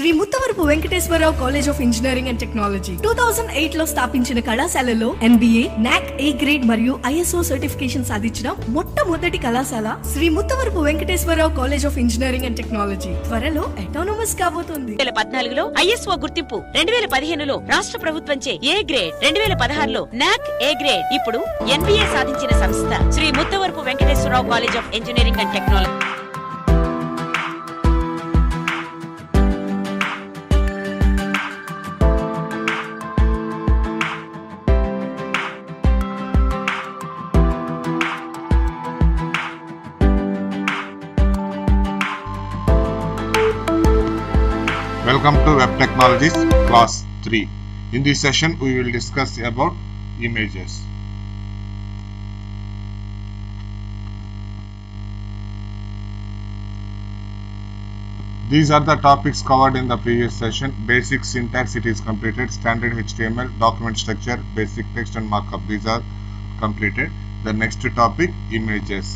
Shri Muttavarapu Venkateswararao college of engineering and technology 2008 లో స్థాపించిన కళాశాలలో MBA, NAC A గ్రేడ్ మరియు ISO సర్టిఫికేషన్ సాధించిన మొట్టమొదటి కళాశాల Shri Muttavarapu Venkateswararao college of engineering and technology త్వరలో అటానమస్ కాబోతోంది. 2014లో ISO గుర్తింపు, 2015లో రాష్ట్ర ప్రభుత్వంచే A గ్రేడ్, 2016లో NAC A గ్రేడ్, ఇప్పుడు NBA సాధించిన సంస్థ Shri Muttavarapu Venkateswararao college of engineering and technology. Welcome to Web Technologies Class 3. In this session, we will discuss about images. These are the topics covered in the previous session. Basic syntax, it is completed. Standard HTML, document structure, basic text and markup, these are completed. The next topic, images.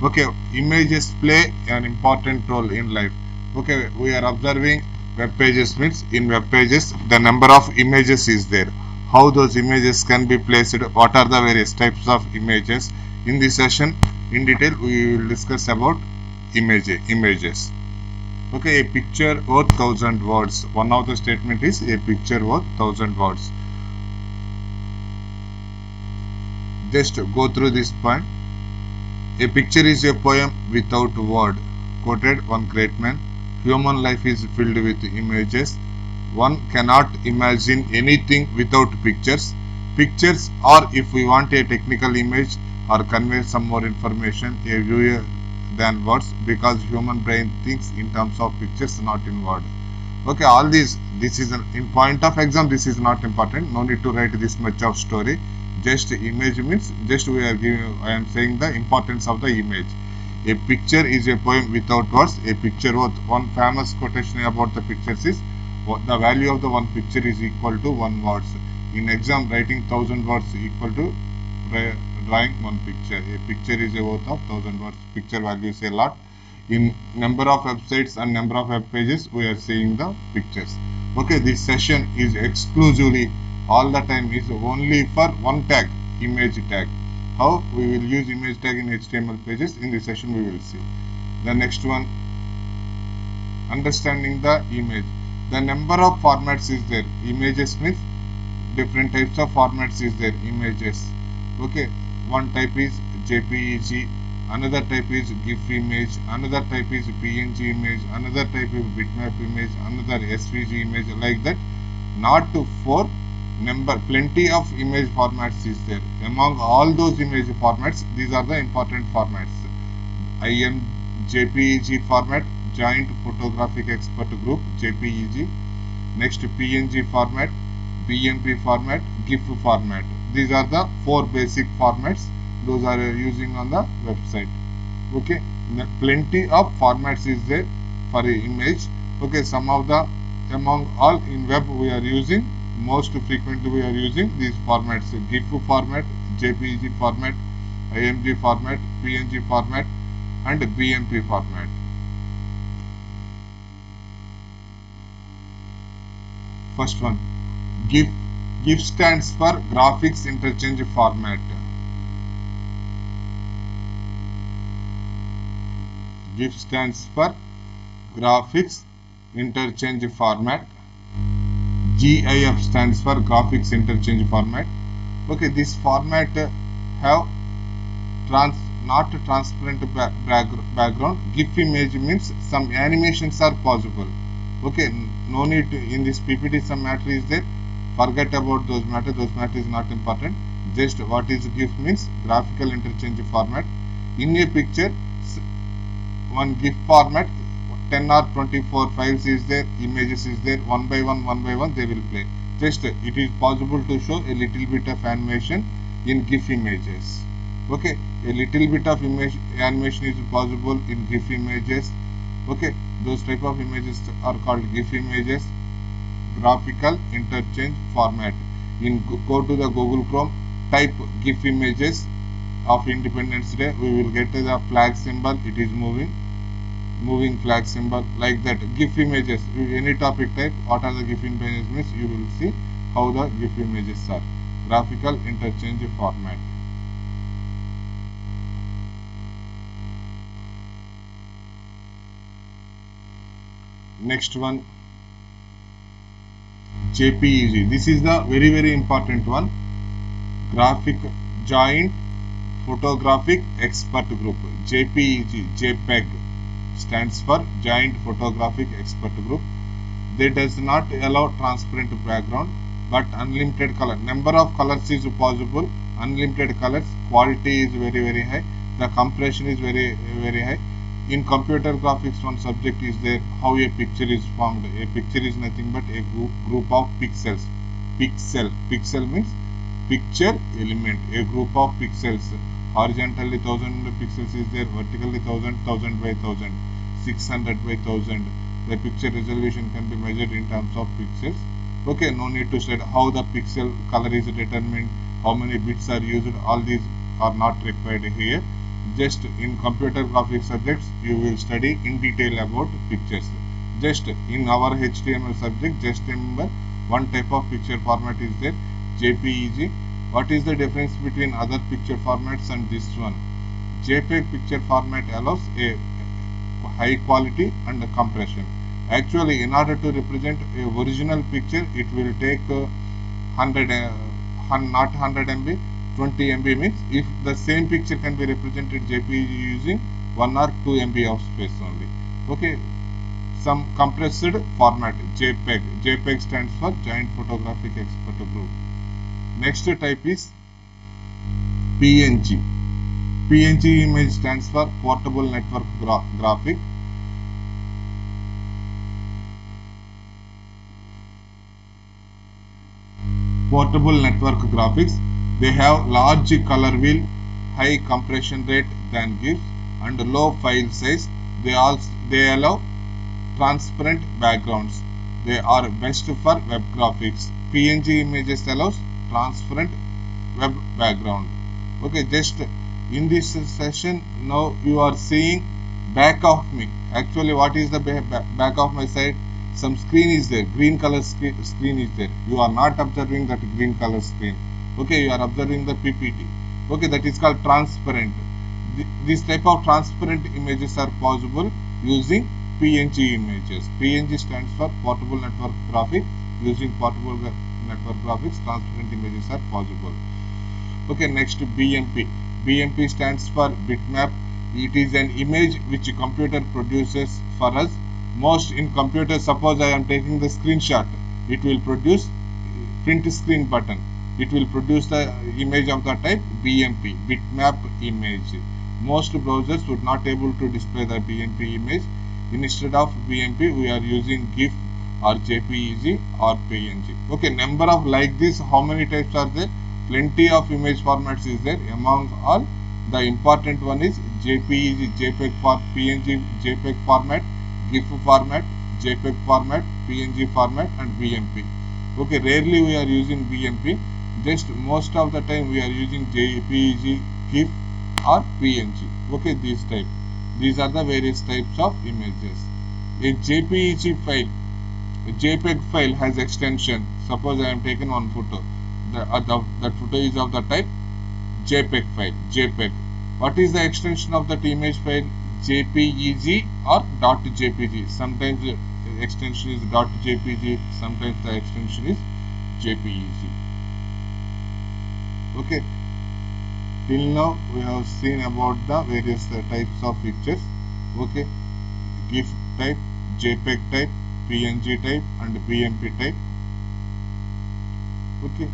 Okay, images play an important role in life. Okay, we are observing web pages means in web pages the number of images is there. How those images can be placed, what are the various types of images. In this session in detail we will discuss about images. Okay, a picture worth 1000 words. One of the statement is a picture worth 1000 words. Just go through this point. A picture is a poem without word. Quoted one great man. Human life is filled with images. One cannot imagine anything without pictures. Pictures are, if we want a technical image or convey some more information, a viewer than words, because human brain thinks in terms of pictures, not in word. Okay, all this is in point of exam, this is not important. No need to write this much of story. Just image means just we are giving, I am saying the importance of the image. A picture is a poem without words. A picture worth, one famous quotation about the pictures is the value of the one picture is equal to 1 words. In exam, writing 1000 words equal to drawing one picture. A picture is a worth of 1000 words. Picture value is a lot. In number of websites and number of web pages, we are seeing the pictures. Okay, this session is exclusively, all the time is only for one tag, image tag. How we will use image tag in HTML pages, in this session we will see. The next one, understanding the image. The number of formats is there. Images means different types of formats is there. Images. Okay, one type is JPEG, another type is GIF image, another type is PNG image, another type is bitmap image, another SVG image, like that. Not to 4 number, plenty of image formats is there. Among all those image formats, these are the important formats. JPEG format, Joint Photographic Expert Group, JPEG. Next, PNG format, BMP format, GIF format. These are the 4 basic formats. Those are using on the website. Okay, plenty of formats is there for a image. Okay, some of the, among all in web we are using, most frequently we are using these formats: GIF format, JPEG format, IMG format, PNG format and BMP format. First one, GIF. GIF stands for Graphics Interchange Format. GIF stands for Graphics Interchange Format. GIF stands for Graphics Interchange Format. Okay, this format have not transparent background. GIF image means some animations are possible. Okay, no need to, in this PPT some matter is there. Forget about those matter. Those matter is not important. Just what is GIF means, graphical interchange format. In a picture, one GIF format, 10 or 24 files is there, images is there, one by one they will play. Just it is possible to show a little bit of animation in GIF images. Okay, a little bit of image animation is possible in GIF images. Okay, those type of images are called GIF images. Graphical interchange format. Go to the Google Chrome, type GIF images of Independence Day. We will get to the flag symbol, it is moving. moving flag symbol, like that. GIF images, any topic type, what are the GIF images means you will see how the GIF images are. Graphical interchange format. Next one, JPEG. This is the very important one. Graphic Joint Photographic Expert Group. JPEG, JPEG stands for Joint Photographic Expert Group. They does not allow transparent background but unlimited color. Number of colors is possible. Unlimited colors. Quality is very high. The compression is very high. In computer graphics, one subject is there, how a picture is formed. A picture is nothing but a group of pixels. Pixel means picture element, a group of pixels. Horizontally 1000 pixels is there, vertically 1000 by 1000, 600 by 1000. The picture resolution can be measured in terms of pixels. Okay, no need to study how the pixel color is determined, how many bits are used. All these are not required here. Just in computer graphics subjects, you will study in detail about pictures. Just in our HTML subject, just remember one type of picture format is there, JPEG. What is the difference between other picture formats and this one? JPEG picture format allows a high quality and compression. Actually, in order to represent a original picture, it will take 100, not 100 MB, 20 MB means if the same picture can be represented JPEG using 1 or 2 MB of space only. Okay, some compressed format, JPEG. JPEG stands for Joint Photographic Expert Group. Next type is PNG. PNG image stands for Portable Network Graphic. Portable network graphics. They have large color wheel, high compression rate than GIFs, and low file size. They allow transparent backgrounds. They are best for web graphics. PNG images allows transparent web background. Okay, just in this session now you are seeing back of me. Actually, what is the back of my side? Some screen is there, green color screen is there. You are not observing that green color screen. Okay, you are observing the PPT. Okay, that is called transparent. This type of transparent images are possible using PNG images. PNG stands for Portable Network Graphics. Using Portable Network Graphics, transparent images are possible. Okay, next BMP. BMP stands for bitmap. It is an image which a computer produces for us. Most in computer, suppose I am taking the screenshot, it will produce print screen button. It will produce the image of the type BMP, bitmap image. Most browsers would not able to display the BMP image. Instead of BMP, we are using GIF or JPEG or PNG. Okay, number of like this, how many types are there? Plenty of image formats is there. Among all, the important one is JPEG, JPEG for PNG, JPEG format, GIF format, JPEG format, PNG format, and BMP. Okay, rarely we are using BMP. Just most of the time we are using JPEG, GIF, or PNG. Okay, these type. These are the various types of images. A JPEG file, a JPEG file has extension. Suppose I am taking one photo. That photo is of the type JPEG file. JPEG. What is the extension of that image file? JPEG or .jpg. Sometimes the extension is .jpg. Sometimes the extension is JPEG. Okay. Till now we have seen about the various types of pictures. Okay. GIF type, JPEG type, PNG type, and BMP type. Okay.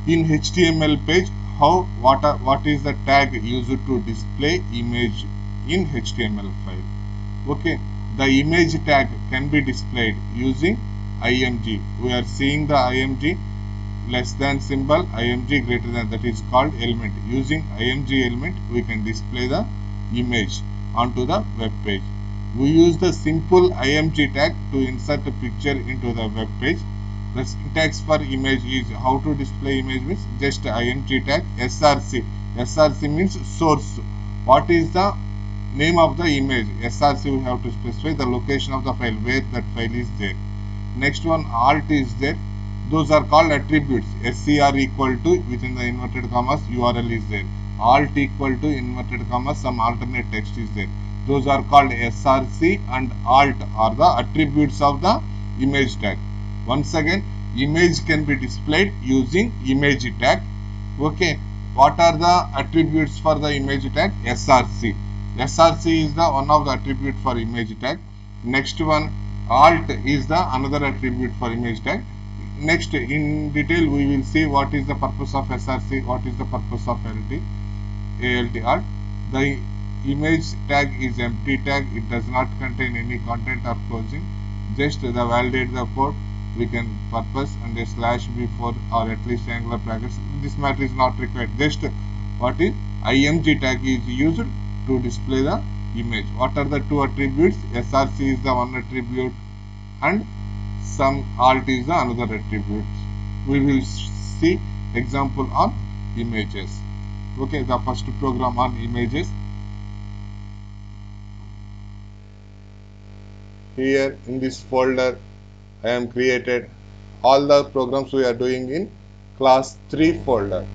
In HTML page, what is the tag used to display image in HTML file? Okay, the image tag can be displayed using IMG. We are seeing the IMG less than symbol, IMG greater than, that is called element. Using IMG element, we can display the image onto the web page. We use the simple IMG tag to insert a picture into the web page. The syntax for image is how to display image means just IMG tag. SRC. SRC means source. What is the name of the image, src we have to specify the location of the file, where that file is there. Next one, alt is there. Those are called attributes. scr equal to, within the inverted commas, url is there. Alt equal to, inverted commas, some alternate text is there. Those are called src and alt are the attributes of the image tag. Once again, image can be displayed using image tag. Okay, what are the attributes for the image tag? src. src is the one of the attribute for image tag. Next one, alt is the another attribute for image tag. Next, in detail we will see what is the purpose of src, what is the purpose of alt. Alt. The image tag is empty tag, it does not contain any content or closing. Just the validate the code, we can purpose and a slash before or at least angular brackets. This matter is not required. Just what is img tag is used to display the image. What are the two attributes? src is the one attribute and some alt is the another attribute. We will see example on images. Okay, the first program on images. Here in this folder I am created all the programs we are doing in class 3 folder.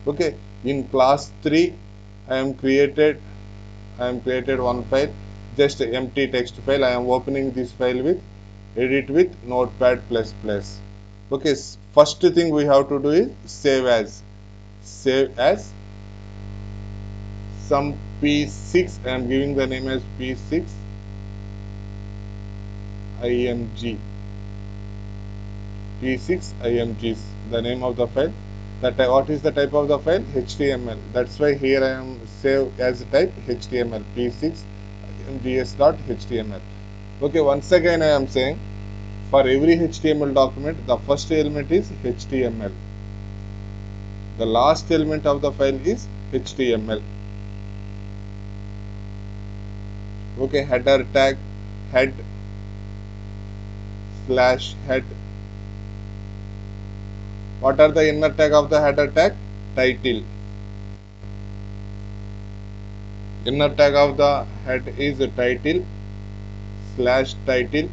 Okay, in class 3 I am created one file, just empty text file. I am opening this file with edit with notepad++. Okay, first thing we have to do is save as some p6. I am giving the name as p6 img. p6 img is the name of the file. What is the type of the file? HTML. That's why here I am save as type HTML, p6 imgs.html. Okay, once again I am saying, for every HTML document, the first element is HTML. The last element of the file is HTML. Okay, header tag, head slash head. What are the inner tag of the header tag? Title. Inner tag of the head is title slash title.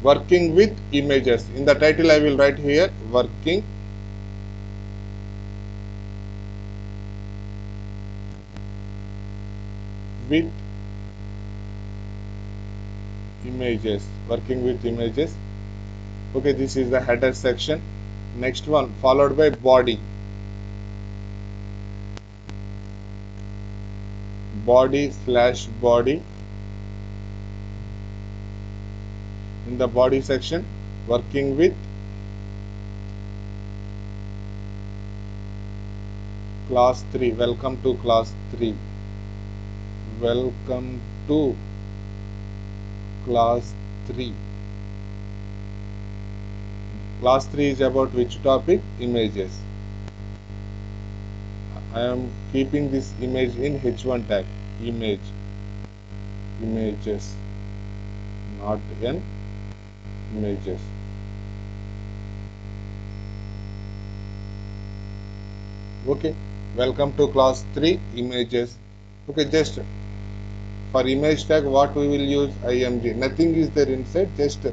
Working with images. In the title I will write here working with images. Working with images. Okay, this is the header section. Next one, followed by body. Body slash body. In the body section, working with class 3. Welcome to class 3. Welcome to class 3. Class 3 is about which topic? Images. I am keeping this image in h1 tag. Image. Images. Not n. Images. Okay. Welcome to class 3. Images. Okay, just for image tag what we will use? img. Nothing is there inside, just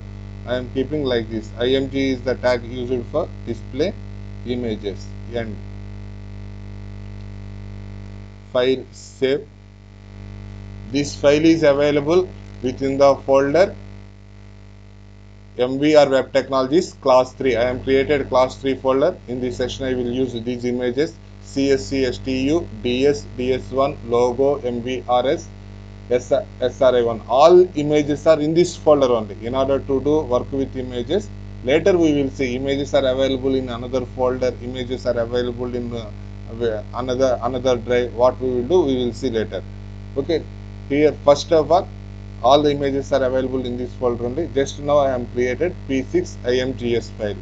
I am keeping like this. img is the tag used for display images. And file save. This file is available within the folder MVR Web Technologies class 3. I am created class 3 folder. In this section I will use these images: CSC, STU, DS, DS1, logo, MVRS, SRI1. All images are in this folder only. In order to do work with images, later we will see images are available in another folder, images are available in another drive. What we will do, we will see later. Okay, here first of all the images are available in this folder only. Just now I am created p6 imgs file.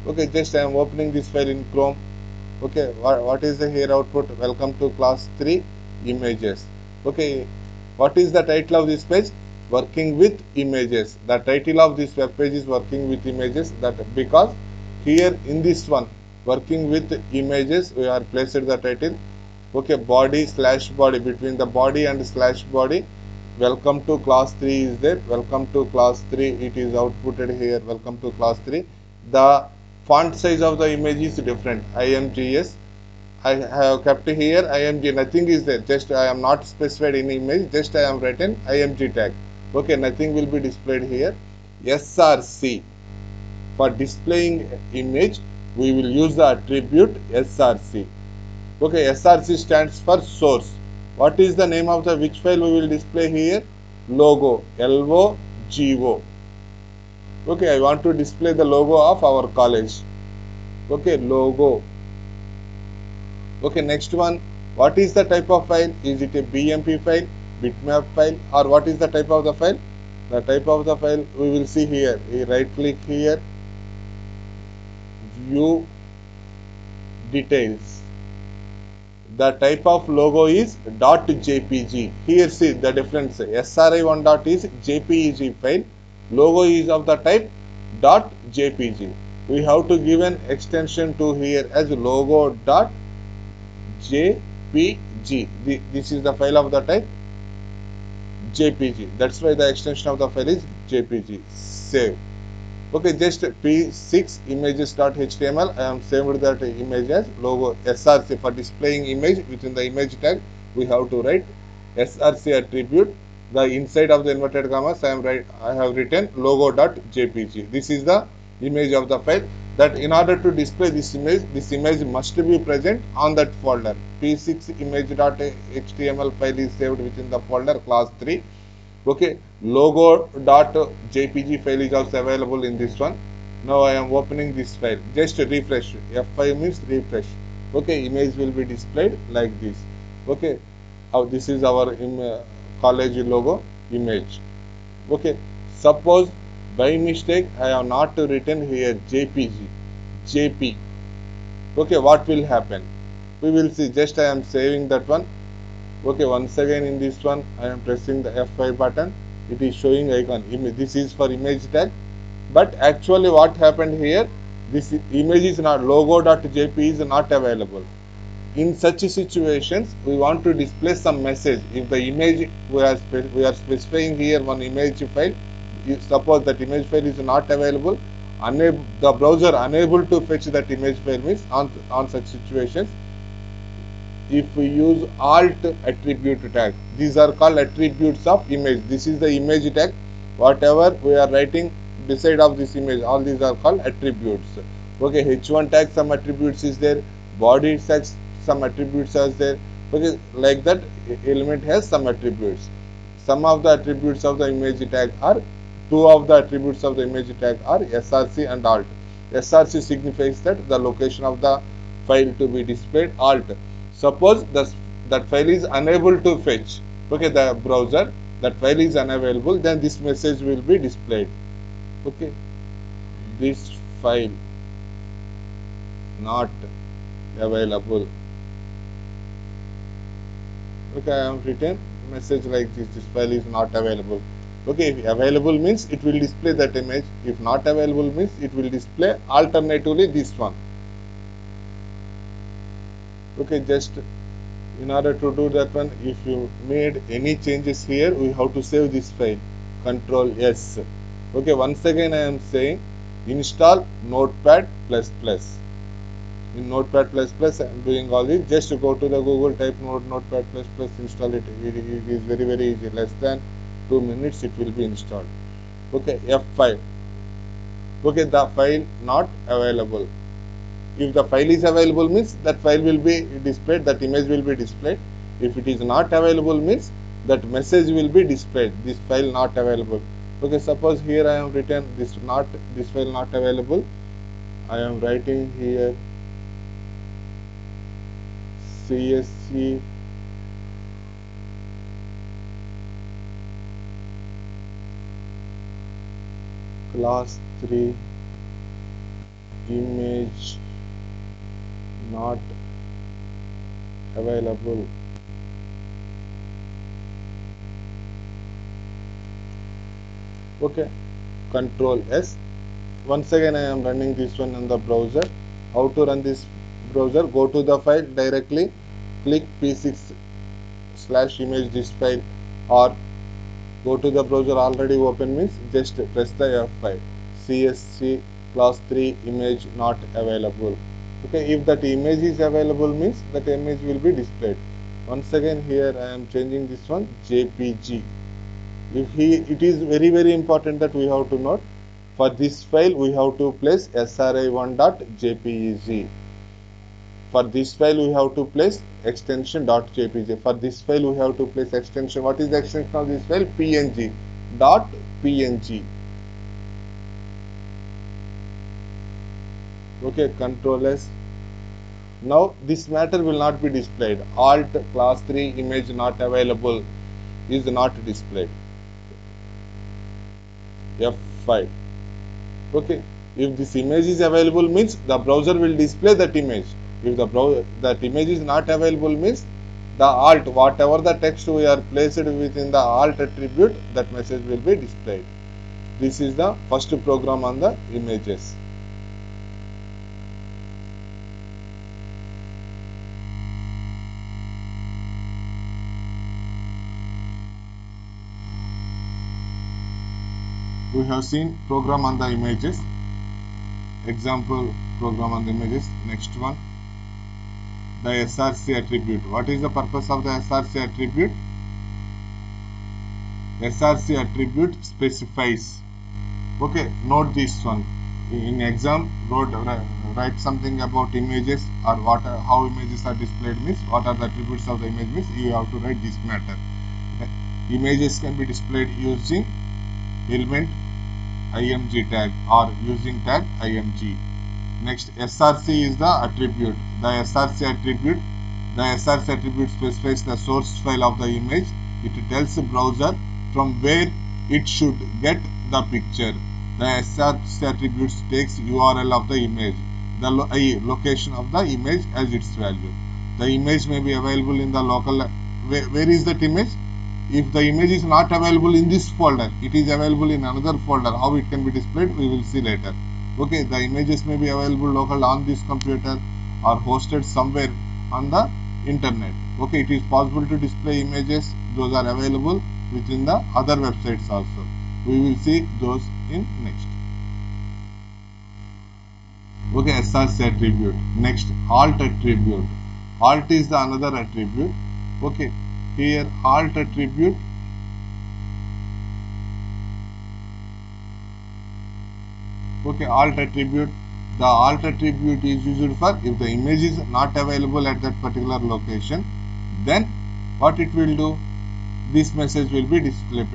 Okay, just I am opening this file in Chrome. Okay, what is the here output? Welcome to class 3 images. Okay, what is the title of this page? Working with images. The title of this web page is working with images. That because here in this one, working with images, we are placed the title. Okay, body slash body, between the body and slash body. Welcome to class 3 is there. Welcome to class 3. It is outputted here. Welcome to class 3. The font size of the image is different. IMGS. I have kept here IMG. Nothing is there. Just I am not specified in image. Just I am written IMG tag. Okay, nothing will be displayed here. SRC. For displaying image, we will use the attribute SRC. Okay, SRC stands for source. What is the name of the which file we will display here? Logo. LOGO. Okay, I want to display the logo of our college. Okay, logo. Okay, next one. What is the type of file? Is it a BMP file, bitmap file, or what is the type of the file? The type of the file we will see here. We right click here, view details. The type of logo is .jpg. Here see the difference. SRI1 dot is JPEG file. Logo is of the type .jpg. We have to give an extension to here as logo.jpg. This is the file of the type JPG. That's why the extension of the file is JPG. Save. Okay, just p6 images.html. I am saved that image as logo src. For displaying image within the image tag, we have to write src attribute. The inside of the inverted commas, I have written logo.jpg. This is the image of the file. That in order to display this image must be present on that folder. P6 image.html file is saved within the folder class 3. Okay, logo.jpg file is also available in this one. Now I am opening this file. Just refresh. F5 means refresh. Okay, image will be displayed like this. Okay, this is our college logo image. Okay, suppose by mistake I have not written here JPG, JP. Okay, what will happen? We will see. Just I am saving that one. Okay, once again in this one I am pressing the F5 button. It is showing icon. This is for image tag. But actually what happened here, this image is not, logo.jp is not available. In such situations, we want to display some message. If the image we are specifying here one image file, suppose that image file is not available, the browser unable to fetch that image file means on such situations, if we use alt attribute tag, these are called attributes of image. This is the image tag. Whatever we are writing beside of this image, all these are called attributes. Okay, h1 tag, some attributes is there, body tag, some attributes are there. Okay, like that element has some attributes. Some of the attributes of the image tag are, two of the attributes of the image tag are src and alt. Src signifies that the location of the file to be displayed. Alt, suppose that file is unable to fetch, okay, the browser, that file is unavailable, then this message will be displayed. Okay, this file not available. Okay, I have written message like this file is not available. Okay, if available means it will display that image. If not available means it will display alternatively this one. Okay, just in order to do that one, if you made any changes here, we have to save this file. Control S. Okay, once again I am saying install Notepad++. In Notepad++, I am doing all this. Just to go to the Google, type Notepad++, install it. It is very, very easy. Less than 2 minutes it will be installed. Okay, F5. Okay, the file not available. If the file is available means that file will be displayed, that image will be displayed. If it is not available means that message will be displayed, this file not available. Okay, suppose here I am written this file not available. I am writing here CSC class 3 image not available. Okay, Control S. Once again I am running this one in the browser. How to run this browser? Go to the file directly, click p6 slash image this file, or go to the browser already open means just press the F5. CSC class 3 image not available. Okay, if that image is available means that image will be displayed. Once again here I am changing this one JPG. It is very important that we have to note, for this file we have to place sri1.jpeg. For this file we have to place extension .jpg. For this file we have to place extension. What is the extension of this file? png. .png. Okay, Control S. Now this matter will not be displayed. Alt class 3 image not available is not displayed. F5. Okay, if this image is available means the browser will display that image. If that image is not available means the alt, whatever the text we are placed within the alt attribute, that message will be displayed. This is the first program on the images. We have seen program on the images, example program on the images. Next one, the SRC attribute. What is the purpose of the SRC attribute? SRC attribute specifies. Okay, note this one. In exam, write something about images, or how images are displayed means, what are the attributes of the image means, you have to write this matter. Images can be displayed using element img tag or using tag img. Next, SRC is the attribute. The SRC attribute specifies the source file of the image. It tells the browser from where it should get the picture. The SRC attribute takes URL of the image, the location of the image as its value. The image may be available in the local. Where is that image? If the image is not available in this folder, it is available in another folder. How it can be displayed, we will see later. Okay, the images may be available local on this computer or hosted somewhere on the internet. Okay, it is possible to display images. Those are available within the other websites also. We will see those in next. Okay, SRC attribute. Next, alt attribute. Alt is the another attribute. Okay, here alt attribute. Okay, alt attribute. The alt attribute is used for if the image is not available at that particular location, then what it will do? This message will be displayed.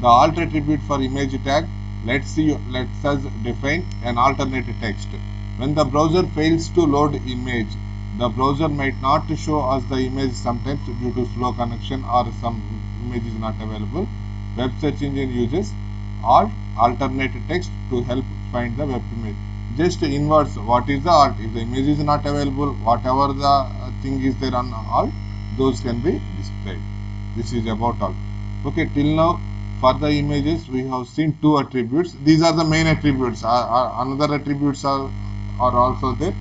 The alt attribute for image tag lets us define an alternate text. When the browser fails to load image, the browser might not show us the image sometimes due to slow connection or some image is not available. Web search engine uses alternate text to help find the web image. Just inverse, what is the alt? If the image is not available, whatever the thing is there on alt, those can be displayed. This is about alt. Okay, till now for the images we have seen two attributes. These are the main attributes. Another attributes are also there.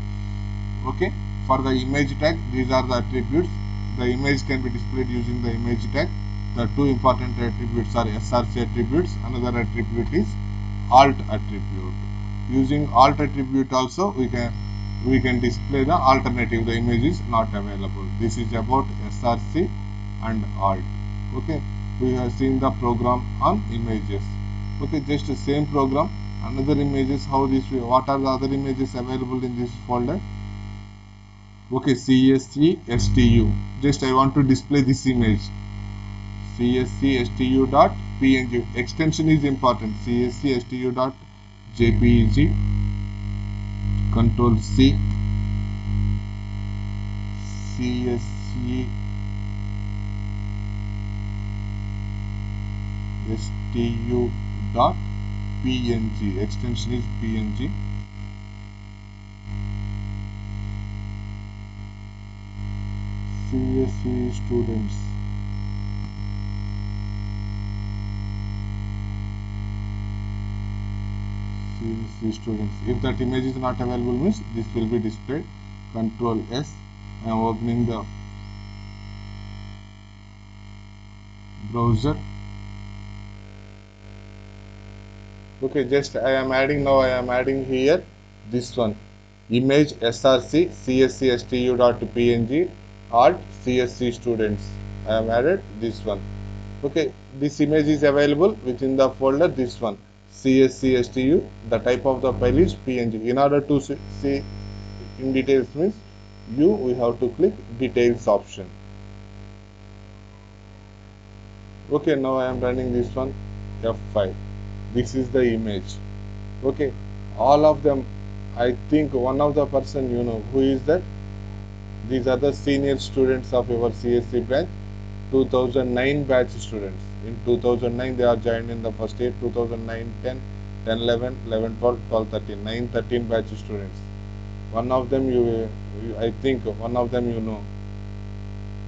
Okay, for the image tag, these are the attributes. The image can be displayed using the image tag. The two important attributes are SRC attributes. Another attribute is alt attribute. Using alt attribute also we can display the alternative. The image is not available. This is about SRC and alt. Okay, we have seen the program on images. Okay, just the same program. Another images, how this, what are the other images available in this folder? Okay, CSC STU. Just I want to display this image. CSC STU.png. Extension is important. CSC STU.jpeg. Control C. CSC STU.png. Extension is PNG. CSC students. CSC students. If that image is not available means this will be displayed. Control S. I am opening the browser. Okay, just I am adding now. I am adding here this one image src cscstu.png alt csc students. I am added this one. Okay, this image is available within the folder. This one cscstu. The type of the file is png. In order to see in details means we have to click details option. Okay, now I am running this one F5. This is the image. Okay, all of them, I think one of the person, who is that? These are the senior students of your CSC branch, 2009 batch students. In 2009 they are joined in the first year. 2009, 10, 10, 11, 11, 12, 12, 13, 9, 13 batch students. One of them I think one of them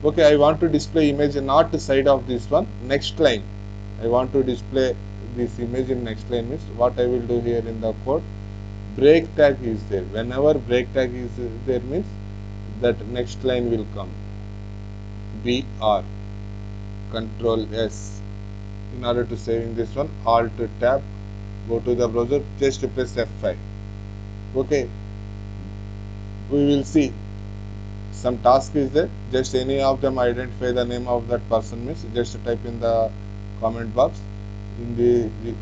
Okay, I want to display image not side of this one, next line. I want to display this image in next line means what I will do here in the code, break tag is there. Whenever break tag is there means that next line will come. BR, Control S. In order to saving this one, Alt Tab, go to the browser, just press F5. Okay, we will see some task is there. Just any of them identify the name of that person means just type in the comment box. In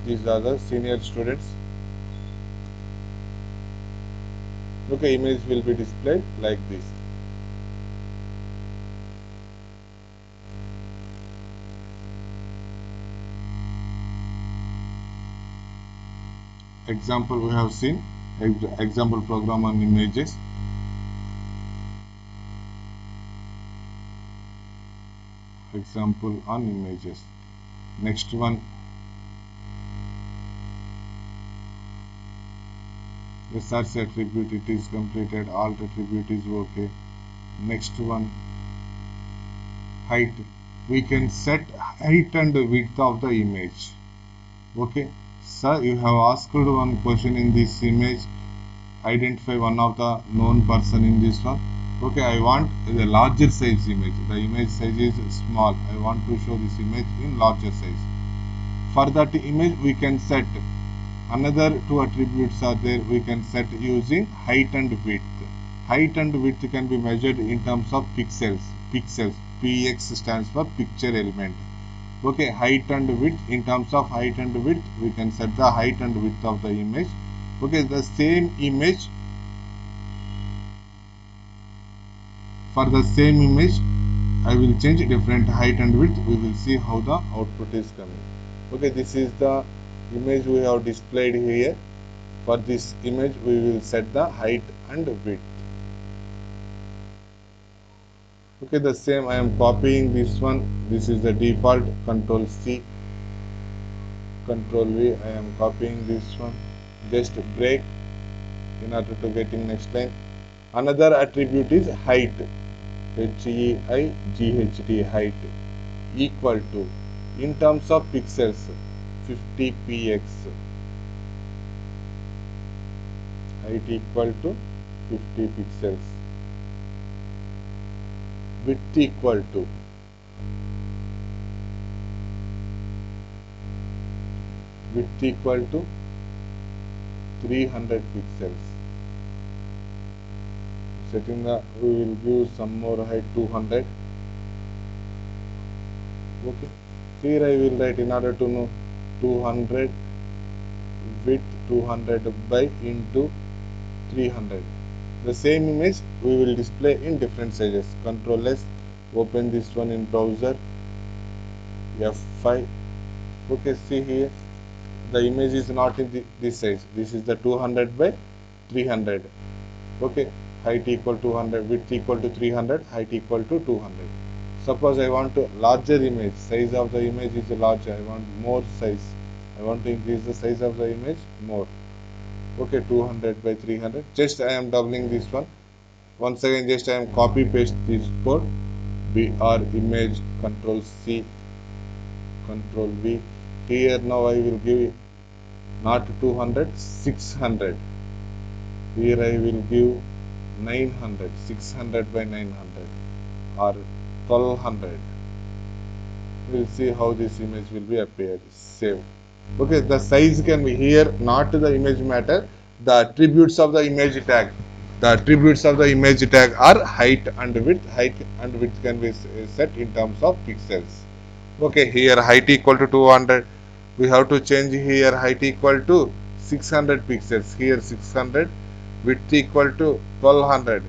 these are the senior students. Okay, image will be displayed like this. Example we have seen, example program on images. Example on images. Next one, SRC attribute, it is completed. Alt attribute is okay. Next one, height. We can set height and width of the image. Okay, sir, you have asked one question in this image. Identify one of the known person in this one. Okay, I want the larger size image. The image size is small. I want to show this image in larger size. For that image, we can set another two attributes are there. We can set using height and width. Height and width can be measured in terms of pixels. PX stands for picture element. Okay, height and width. In terms of height and width, we can set the height and width of the image. Okay, the same image. For the same image, I will change different height and width. We will see how the output is coming. Okay, this is the image we have displayed here. For this image, we will set the height and width. Okay, the same I am copying this one. This is the default. Control C, Control V. I am copying this one. Just break in order to get in next line. Another attribute is height. HEIGHT, height, equal to, in terms of pixels, 50 px. Height equal to 50 pixels. Width equal to, width equal to 300 pixels. Setting the, we will give some more height, 200. Okay, here I will write in order to know 200 width 200 by into 300. The same image we will display in different sizes. Control S, open this one in browser, F5. Okay, see here the image is not in this size. This is the 200 by 300. Okay, height equal to 200, width equal to 300, height equal to 200. Suppose I want to larger image, size of the image is larger, I want more size, I want to increase the size of the image more. Okay, 200 by 300, just I am doubling this one. Once again, just I am copy paste this code, BR image, Control C, Control V. Here now I will give not 200, 600. Here I will give 900, 600 by 900 or 1200. we'll see how this image will be appear. Save. Okay, the size can be here, not the image matter, the attributes of the image tag. The attributes of the image tag are height and width. Height and width can be set in terms of pixels. Okay, here height equal to 200. We have to change here height equal to 600 pixels. Here 600. Width equal to 1200.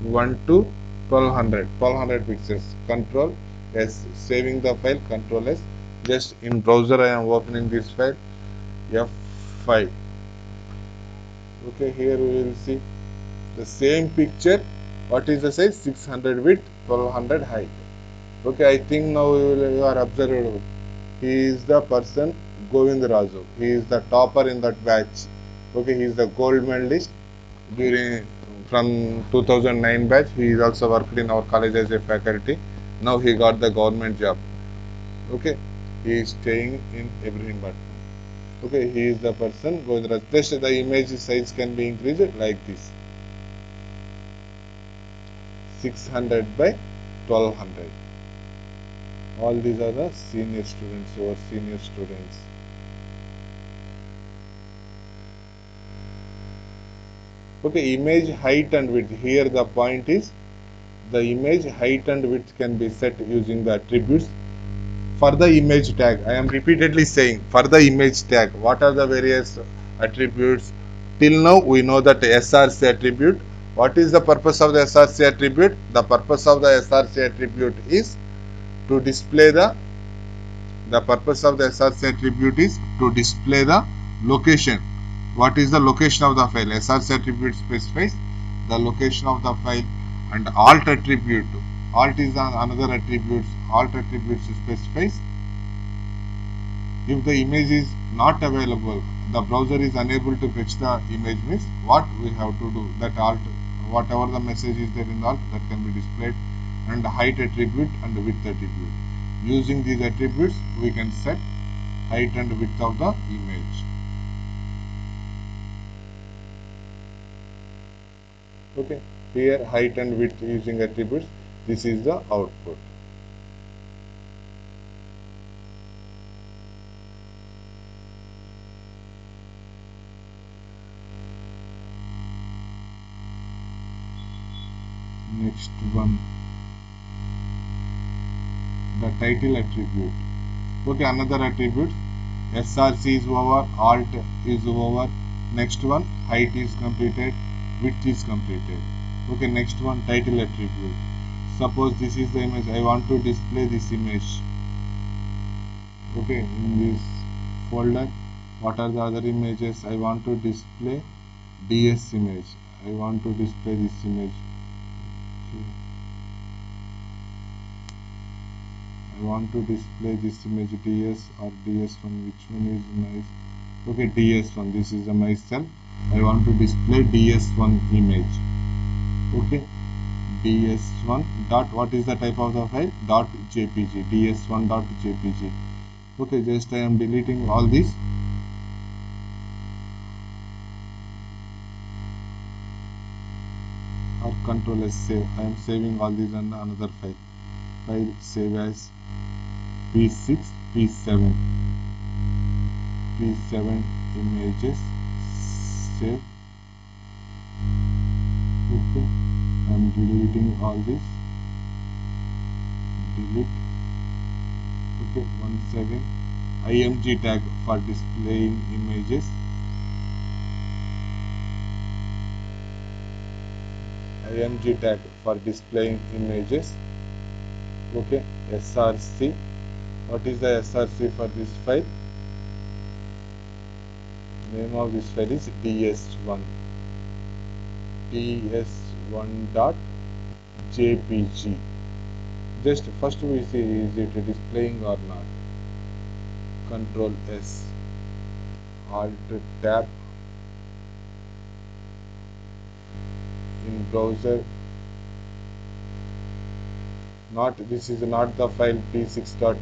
1 to 1200. 1200 pixels. Control S. Saving the file. Control S. Just in browser I am opening this file. F5. Okay, here we will see the same picture. What is the size? 600 width, 1200 height. Okay, I think now you are observed. He is the person Govind Raju. He is the topper in that batch. Okay, he is the gold medalist during from 2009 batch. He is also worked in our college as a faculty. Now he got the government job. Okay, he is staying in Ibrahim Bhatt. Okay, he is the person Govind Raju. Just the image size can be increased like this. 600 by 1200. All these are the senior students or senior students. Okay, image height and width. Here the point is the image height and width can be set using the attributes. For the image tag, I am repeatedly saying for the image tag, what are the various attributes? Till now we know that SRC attribute. What is the purpose of the SRC attribute? The purpose of the SRC attribute is to display the purpose of the SRC attribute is to display the location. What is the location of the file? SRC attribute specifies the location of the file, and alt attribute. Alt is another attribute. Alt attribute specifies if the image is not available, the browser is unable to fetch the image, means what we have to do, that alt, whatever the message is there in the alt, that can be displayed, and the height attribute and the width attribute. Using these attributes we can set height and width of the image. Okay, here height and width using attributes. This is the output. Next one, the title attribute. Okay, another attribute. SRC is over, alt is over. Next one, height is completed, width is completed. Okay, next one, title attribute. Suppose this is the image, I want to display this image. Okay, in this folder, what are the other images? I want to display DS image. I want to display this image. Okay. I want to display this image DS or DS1. Which one is nice? Okay, DS1. This is a myself. I want to display DS1 image. Okay, DS1 dot, what is the type of the file? Dot JPG. DS1 dot JPG. Okay, just I am deleting all these. Or control S, save. I am saving all these on another file. File save as P6, P7. P7 images. Save. Okay, I am deleting all this. Delete. Okay, once again, IMG tag for displaying images. IMG tag for displaying images. Okay, SRC. What is the SRC for this file? Name of this file is DS1. DS1 dot JPG. Just first we see is it displaying or not. Control S, Alt tab. In browser, not, this is not the file P6 dot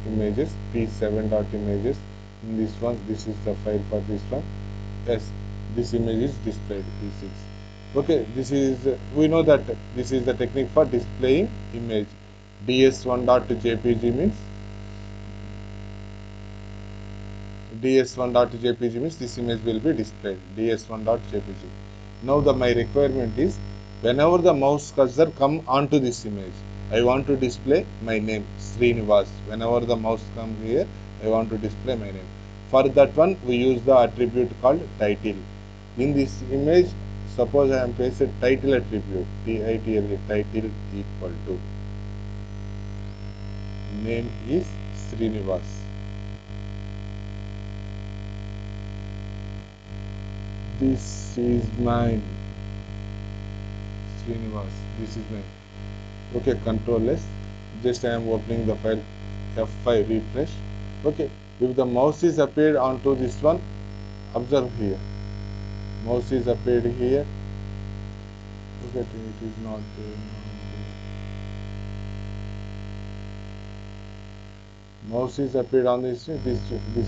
images, P7 dot images. In this one, this is the file for this one. Yes, this image is displayed P6. Okay, this is, we know that this is the technique for displaying image. DS1 dot JPG means ds1.jpg means this image will be displayed, ds1.jpg. Now my requirement is, whenever the mouse cursor come onto this image, I want to display my name, Srinivas. Whenever the mouse comes here, I want to display my name. For that one, we use the attribute called title. In this image, suppose I am placed title attribute, title, title equal to name is Srinivas. This is mine, Srinivas. This is mine. Okay, Control S. Just I am opening the file, F5 refresh. Okay, if the mouse is appeared onto this one, observe here. Mouse is appeared here. Okay, it is not there. Mouse is appeared on this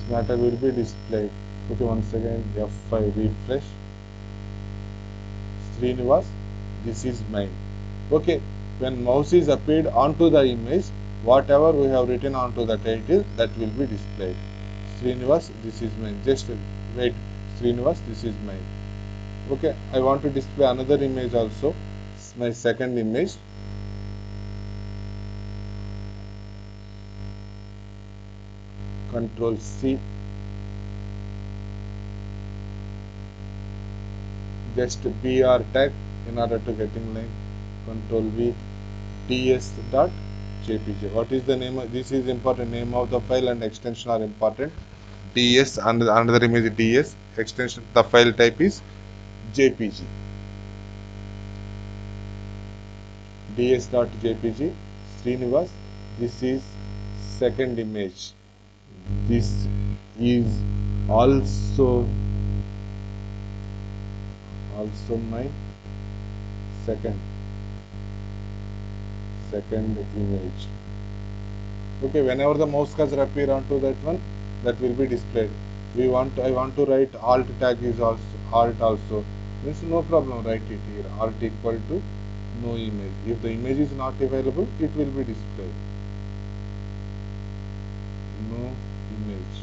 matter will be displayed. Okay, once again F5 refresh. Srinivas, this is mine. Okay, when mouse is appeared onto the image, whatever we have written onto the title, that will be displayed. Srinivas, this is mine. Just wait, Srinivas, this is mine. Okay, I want to display another image also. It's my second image. Control C. Just BR tag in order to get in line. Control V. ds.jpg. What is the name? This is important. Name of the file and extension are important. ds and another image ds. Extension. The file type is jpg. ds.jpg. Srinivas. This is second image. This is also my second image. Okay, whenever the mouse cursor appear onto that one, that will be displayed. I want to write alt tag is also means no problem, write it here, alt equal to no image. If the image is not available, it will be displayed. No image.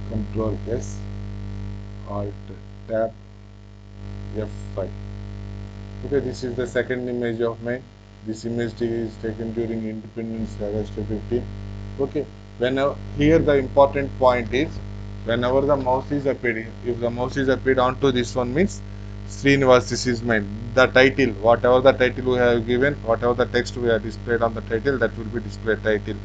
Control S, alt tab F5. Okay, this is the second image of mine. This image is taken during Independence August 15. Okay, whenever here the important point is, whenever the mouse is appeared, if the mouse is appeared onto this one means Srinivas, this is mine. The title, whatever the title we have given, whatever the text we have displayed on the title, that will be displayed title.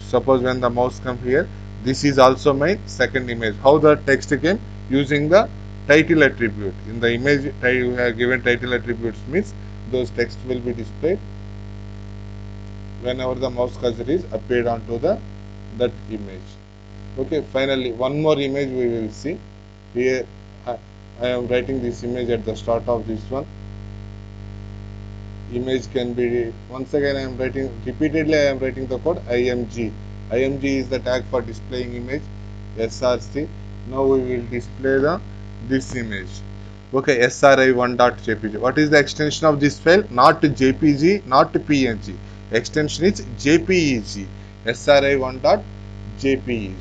Suppose when the mouse come here, this is also my second image. How the text came? Using the title attribute. In the image you have given title attributes means those text will be displayed whenever the mouse cursor is appeared onto that image. Okay, finally one more image we will see. Here I am writing this image at the start of this one. Image can be, once again I am writing repeatedly, I am writing the code img. Img is the tag for displaying image, src. Now we will display this image. Okay, sri1.jpg. What is the extension of this file? Not jpg, not png. Extension is jpeg. sri1.jpeg.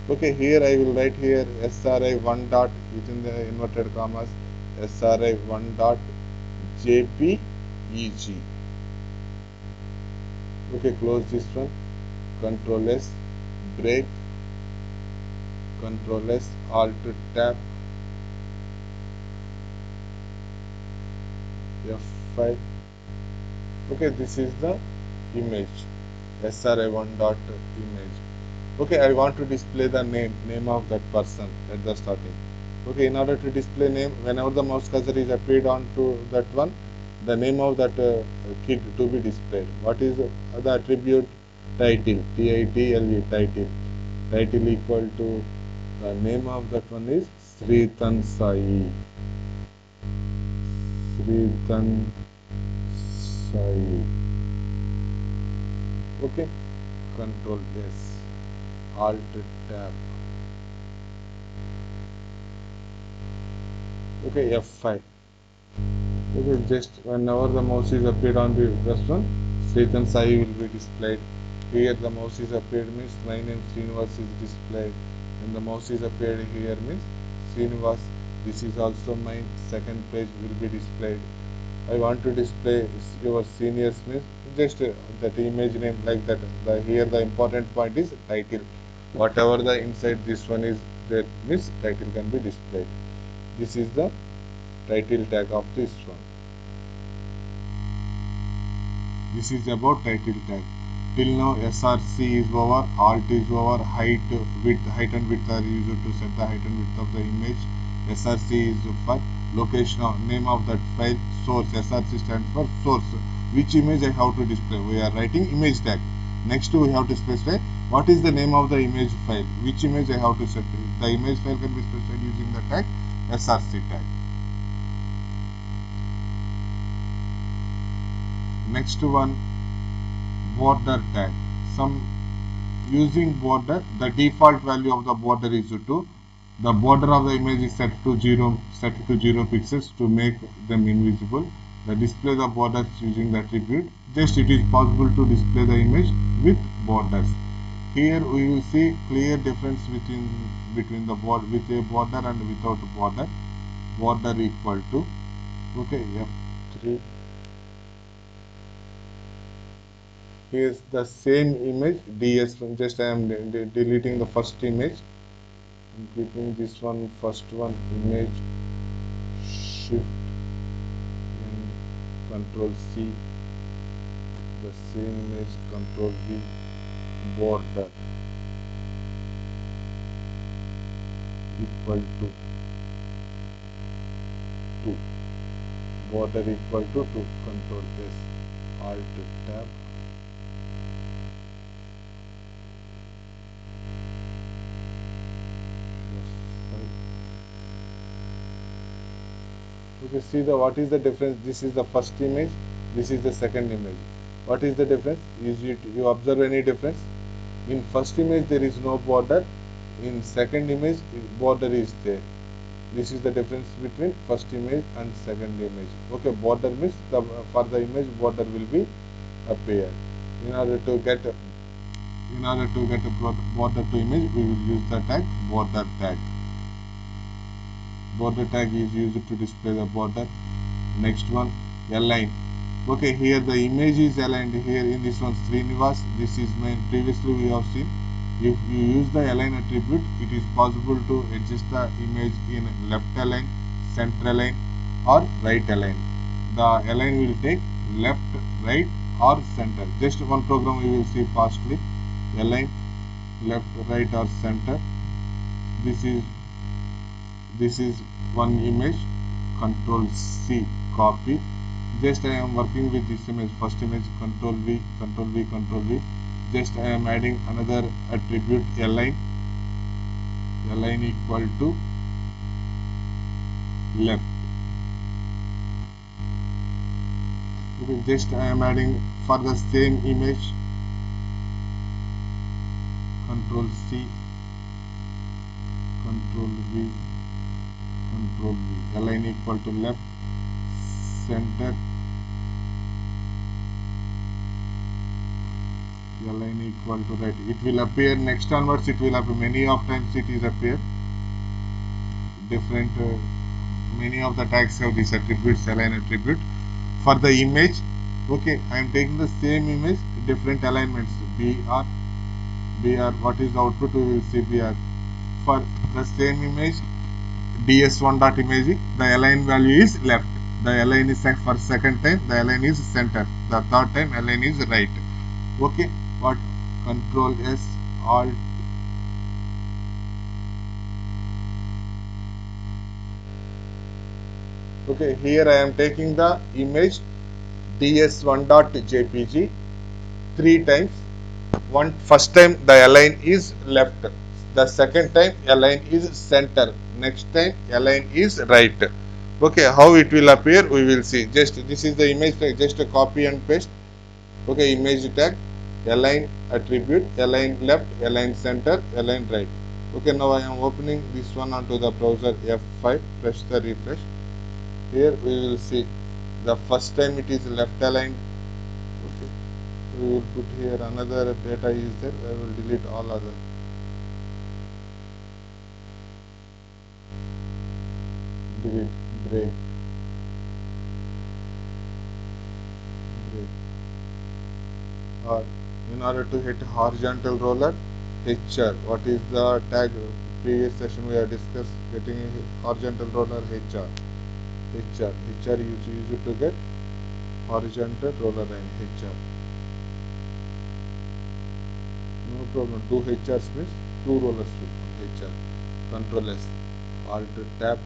Okay, here I will write here sri1 dot within the inverted commas sri1.jpeg. Okay, close this one. Control S, break. Control S, Alt tab F5. Okay, this is the image, sri1 dot image. Okay, I want to display the name of that person at the starting. Okay, in order to display name, whenever the mouse cursor is appeared onto that one, the name of that kid to be displayed. What is the attribute? Title, title, title. Title equal to the name of that one is Sritan Sai. Sritan Sai. Okay, Control S, Alt tab. Okay, F5. Okay, just whenever the mouse is appeared on the first one, Sritan Sai will be displayed. Here the mouse is appeared means my name Srinivas is displayed. When the mouse is appeared here means Srinivas. This is also my second page will be displayed. I want to display your seniors means just that image name like that. Here the important point is title. Whatever the inside this one is that means title can be displayed. This is the title tag of this one. This is about title tag. Till now SRC is over, alt is over, height and width are used to set the height and width of the image. SRC is for location of name of that file, source. SRC stands for source. Which image I have to display? We are writing image tag. Next we have to specify what is the name of the image file. Which image I have to set. The image file can be specified using the tag SRC tag. Next one, border tag. Using border, the default value of the border is 2. The border of the image is set to 0 pixels to make them invisible. The display the borders using the attribute. Just it is possible to display the image with borders. Here we will see clear difference between the border with a border and without a border. Border equal to F3. Here's the same image DS1. Just I am deleting the first image. I'm keeping this one first one image, shift and control C, the same image, control V, border equal to 2, border equal to 2, control S, alt tab. Okay, see what is the difference. This is the first image, this is the second image. What is the difference? You observe any difference? In first image there is no border, in second image border is there. This is the difference between first image and second image. Okay, border means for the image border will be appear. In order to get a border to image, we will use the tag border tag. Border tag is used to display the border. Next one, align. Okay, here the image is aligned. Here in this one Srinivas, this is my previously we have seen. If you use the align attribute, it is possible to adjust the image in left align, center align or right align. The align will take left, right or center. Just one program we will see fastly. Align, left, right or center. This is one image, control C, copy. Just I am working with this image, first image, control V, control V, control V. Just I am adding another attribute, align equal to left. Okay, just I am adding for the same image, control C, control V, control V, align equal to left, center, align equal to right. It will appear next onwards, it will appear many of times it is appear different many of the tags have these attributes, align attribute. For the image, okay, I am taking the same image, different alignments, BR, what is the output? We will see BR. For the same image, DS1 dot image, the align value is left, the align is set for second time, the align is center, the third time align is right. Okay, what? Control S, alt, okay, here I am taking the image ds1.jpg 3 times. First time the align is left, the second time align is center, next time align is right. Okay, how it will appear we will see. Just this is the image tag, just a copy and paste. Okay, image tag, align attribute, align left, align center, align right. Okay, now I am opening this one onto the browser F5, press the refresh. Here we will see the first time it is left aligned. Okay, we will put here another data is there. I will delete all other. Delete break. Or in order to hit horizontal roller, HR. What is the tag? Previous session we have discussed getting a horizontal roller HR. HR used to get horizontal roller line HR. No problem. Two HRs means two rollers to HR. Control S. Alt tab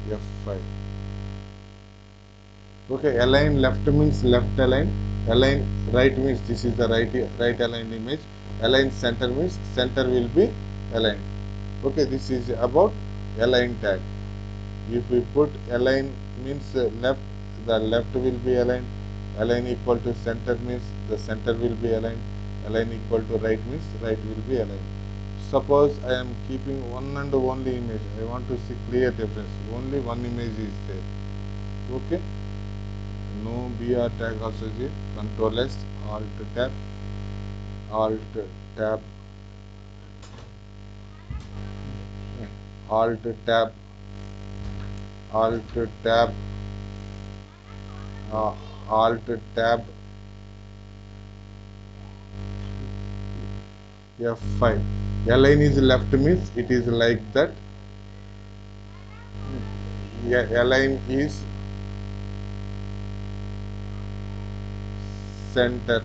F5. Okay, align left means left align. Align right means this is the right aligned image. Align center means center will be aligned. Okay, this is about align tag. If we put align means left, the left will be aligned. Align equal to center means the center will be aligned. Align equal to right means right will be aligned. Suppose I am keeping one and only image. I want to see clear difference. Only one image is there. Okay. No BR tag also is it. Control S, Alt tab, Alt tab, Alt tab, Alt tab, Alt tab F5. Align is left means it is like that. Align is center.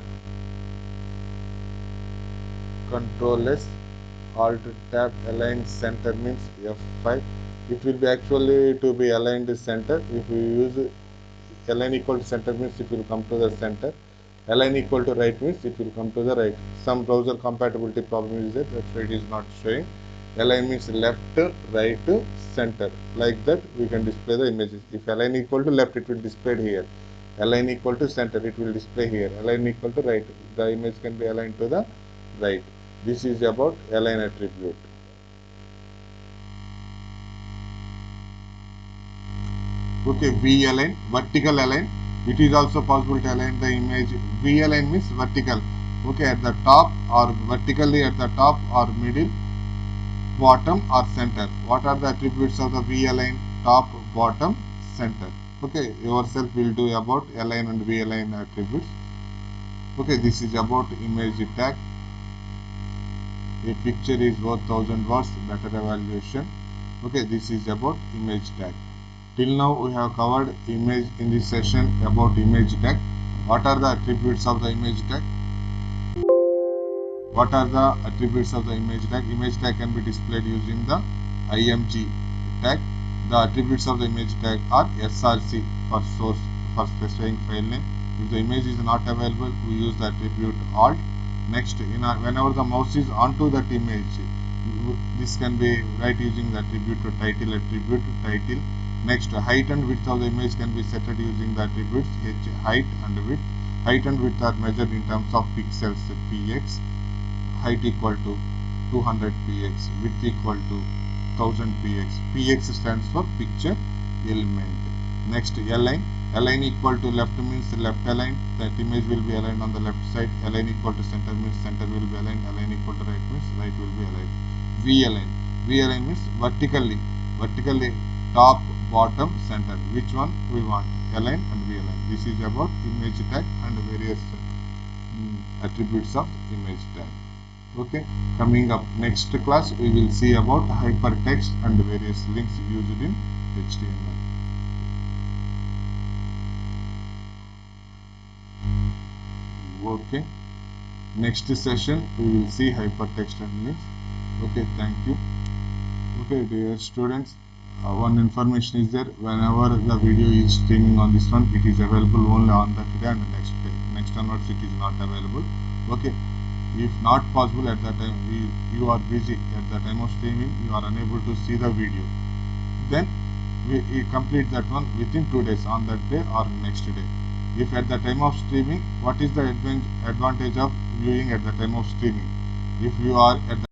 Control S, Alt tab, align center means F5. It will be actually to be aligned center. If we use align equal to center means it will come to the center. Align equal to right means it will come to the right. Some browser compatibility problem is there, that's why it is not showing. Align means left, right, center. Like that we can display the images. If align equal to left, it will display here. Align equal to center, it will display here. Align equal to right, the image can be aligned to the right. This is about align attribute. Okay, V align, vertical align. It is also possible to align the image. V align means vertical. Okay, at the top or vertically at the top or middle, bottom or center. What are the attributes of the V align? Top, bottom, center. Okay, yourself will do about align and V align attributes. Okay, this is about image tag. A picture is worth 1000 words, better evaluation. Okay, this is about image tag. Till now we have covered image in this session about image tag. What are the attributes of the image tag? What are the attributes of the image tag? Image tag can be displayed using the img tag. The attributes of the image tag are src for source, for specifying file name. If the image is not available, we use the attribute alt. Next, whenever the mouse is onto that image, this can be right using the attribute title. Next, height and width of the image can be set using the attributes height and width. Height and width are measured in terms of pixels px. Height equal to 200 px, width equal to 1000 px. Px stands for picture element. Next, align. Align equal to left means left aligned. That image will be aligned on the left side. Align equal to center means center will be aligned. Align equal to right means right will be aligned. V align. V align means vertically. Vertically top, bottom, center. Which one we want? Align and V align. This is about image tag and various attributes of image tag. Okay, coming up next class we will see about hypertext and various links used in HTML. Okay, next session we will see hypertext and links. Okay, thank you. Okay, dear students, one information is there. Whenever the video is streaming on this one, it is available only on that day and the next day. Next onwards it is not available. Okay, if not possible at that time, you are busy at the time of streaming, you are unable to see the video, then we complete that one within 2 days, on that day or next day. If at the time of streaming, what is the advantage of viewing at the time of streaming? If you are at the